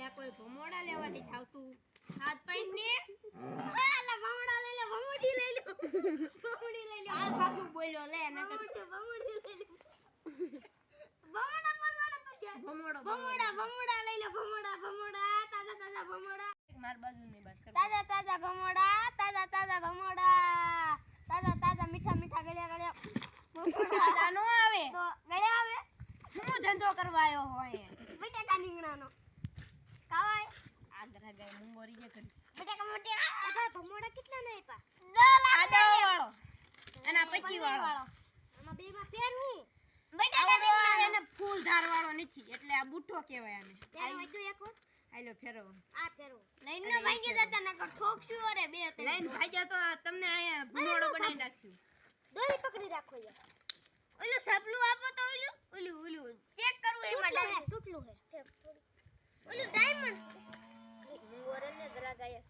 ત્યાં કોઈ ભમોડા લેવા દે આવતું હાથ પાઈન ને આલા ભમોડા લઈ લે ભમોડી લઈ લે ભમોડી લઈ લે આ પાછું બોલ્યો લે નકર ભમોડી લઈ લે ભમોડા બોલવાનો તો છે ભમોડા લઈ લે ભમોડા તાજા તાજા ભમોડા માર બાજુ ની બસ કર તાજા તાજા ભમોડા તાજા મીઠા મીઠા ગળ્યા તાજા નો આવે તો ગળ્યા આવે હું ધંધો કરવા આવ્યો હોય બટેકા રીંગણાનો કાવાય આદરા ગઈ મુંગોરી જે કરી બટેકા મોટી આ ભમોડા કેટલા ન આપ્યા 10 વાળો અને 25 વાળો આમાં બે માં ફેર હું બટેકા એને ફૂલ ધાર વાળો નથી એટલે આ બુઠ્ઠો કહેવાય આને આ વાંચ્યું એક વાર આલો ફેરો આ ફેરો લાઈન નો ભાગી જતા નકર ઠોકશું અરે બે લાઈન ભાગ્યા તો તમને અહીંયા ભમોડો બનાવી નાખ્યું દોરી પકડી રાખો યાર ઓલું સપલું આપો તો ઓલું ચેક કરવું એમાં ડાયરેક્ટ તૂટલું છે ઓલું ડાયમંડ હું ઓરને દરા ગાયસ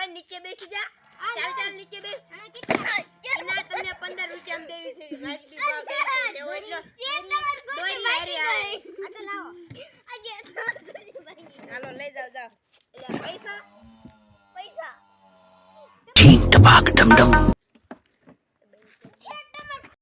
નીચે બેસી જા ચાલ નીચે બેસ એના તમને 15 રૂપિયા દેવી છે વાજબી ભાવ છે લેવો એટલો દોરી હારી આવે આ તો લાવો આજે હાલો લઈ જાવ એટલે પૈસા ઠીક ટપાક ડમ ડમ